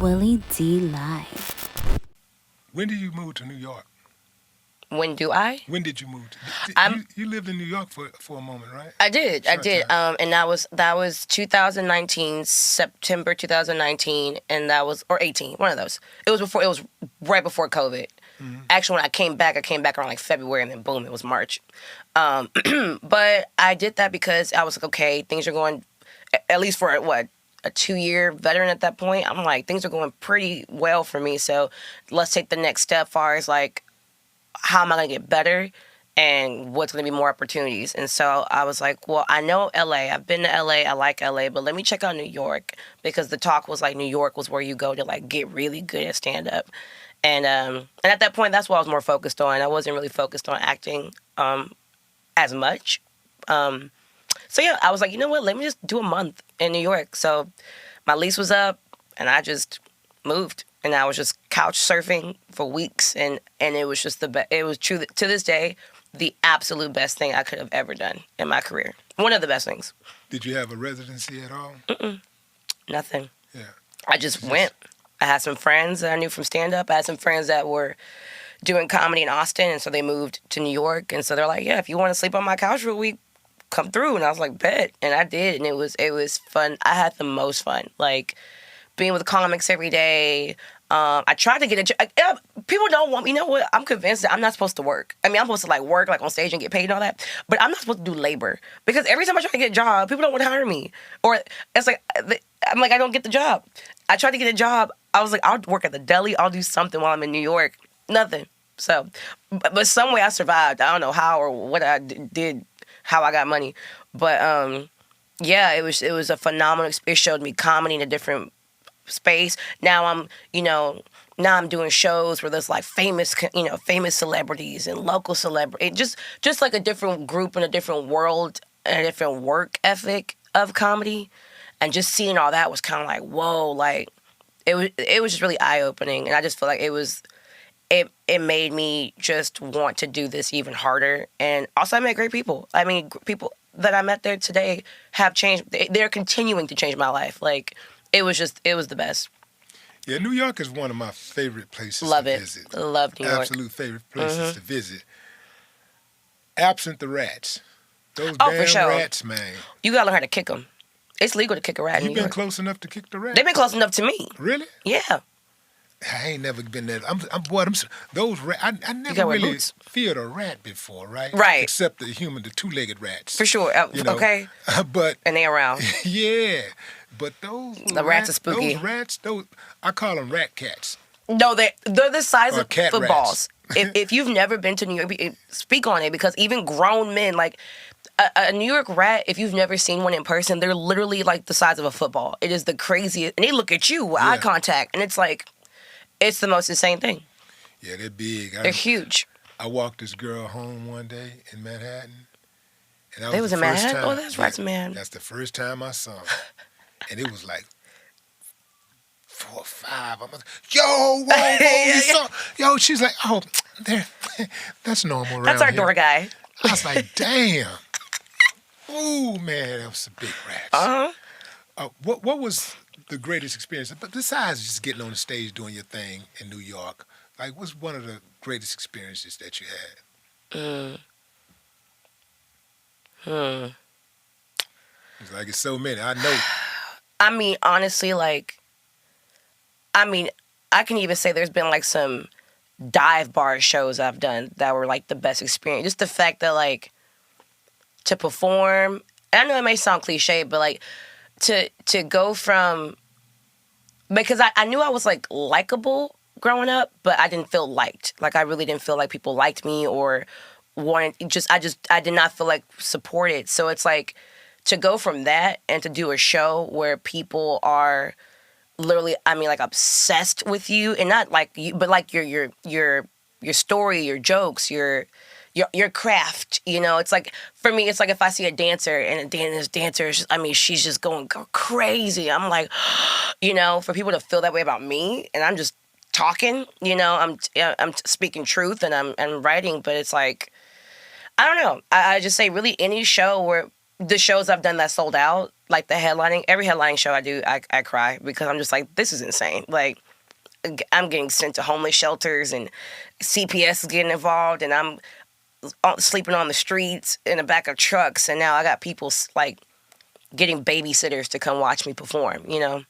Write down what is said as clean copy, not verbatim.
Willie D Live. When did you move to New York? When do I? When did you move? You lived in New York for a moment, right? I did. I Short did. time. And that was 2019, September 2019, and that was or 18, one of those. It was right before COVID. Mm-hmm. Actually, when I came back around like February, and then boom, it was March. But I did that because I was like, okay, things are going, at least for a 2-year veteran at that point. I'm like, things are going pretty well for me. So let's take the next step, far as like, how am I going to get better and what's going to be more opportunities. And so I was like, well, I know LA. I've been to LA. I like LA, but let me check out New York, because the talk was like New York was where you go to like get really good at stand up. And at that point, that's what I was more focused on. I wasn't really focused on acting as much. So yeah, I was like, you know what? Let me just do a month in New York. So my lease was up, and I just moved. And I was just couch surfing for weeks, and it was just the best. It was true to this day, the absolute best thing I could have ever done in my career. One of the best things. Did you have a residency at all? Nothing. Yeah. I just went. I had some friends that I knew from stand-up. I had some friends that were doing comedy in Austin, and so they moved to New York. And so they're like, yeah, if you want to sleep on my couch for a week, come through. And I was like, bet. And I did, and it was fun. I had the most fun. Like, being with comics every day. I tried to get a job. People don't want me. You know what? I'm convinced that I'm not supposed to work. I mean, I'm supposed to like work like on stage and get paid and all that, but I'm not supposed to do labor, because every time I try to get a job, people don't want to hire me, or it's like I'm like, I don't get the job. I tried to get a job. I was like, I'll work at the deli. I'll do something while I'm in New York. Nothing. So, but some way I survived. I don't know how or what I did, how I got money, but yeah, it was a phenomenal experience. It showed me comedy in a different space. Now I'm doing shows where there's like famous celebrities and local celebrities. Just like a different group and a different world and a different work ethic of comedy. And just seeing all that was kind of like, whoa, like it was just really eye-opening. And I just feel like it made me just want to do this even harder. And also I met great people. I mean, people that I met there today have changed. They're continuing to change my life. Like, it was the best. Yeah, New York is one of my favorite places Love to it. visit. Love New York. Absolute favorite places to visit. Absent the rats. Those Oh, damn for sure. rats, man. You gotta learn how to kick them. It's legal to kick a rat in You New been York. close enough to kick the rat? They've been close enough to me. Really? Yeah. I ain't never been there. Those rats. I never gotta wear really boots. feared a rat before, right? Right. Except the two-legged rats. For sure. Okay. But And they around. yeah, but those Rats are spooky. Those I call them rat cats. No, they're the size Or of cat footballs. If you've never been to New York, speak on it, because even grown men, like a New York rat, if you've never seen one in person, they're literally like the size of a football. It is the craziest. And they look at you with eye contact, and it's like, it's the most insane thing. Yeah, they're big. They're huge. I walked this girl home one day in Manhattan. And that They was the in first Manhattan? time- Oh, that's right, man. That's the first time I saw them. And it was like 4 or 5. I'm like, yo, whoa, you saw? Yo, she's like, oh, there, that's normal around That's our here. door guy. I was like, damn. Ooh, man, that was some big rats. Uh-huh. What was the greatest experience? But besides just getting on the stage doing your thing in New York, like, what's one of the greatest experiences that you had? It's like it's so many. I know. I mean, honestly, like, I can even say there's been, like, some dive bar shows I've done that were, like, the best experience. Just the fact that, like, to perform, and I know it may sound cliche, but, like, to go from, because I knew I was, like, likable growing up, but I didn't feel liked. Like, I really didn't feel like people liked me or wanted, I did not feel, like, supported. So it's, like, to go from that and to do a show where people are literally, I mean, like, obsessed with you, and not like you, but like your story, your jokes, your craft. You know, it's like, for me, it's like if I see a dancer and this dancer is just, I mean, she's just going crazy. I'm like, you know, for people to feel that way about me, and I'm just talking, you know, I'm speaking truth and I'm writing, but it's like, I don't know. I just say really any show where the shows I've done that sold out, like the headlining, every headlining show I do, I cry because I'm just like, this is insane. Like, I'm getting sent to homeless shelters and CPS is getting involved, and I'm sleeping on the streets in the back of trucks, and now I got people like getting babysitters to come watch me perform, you know?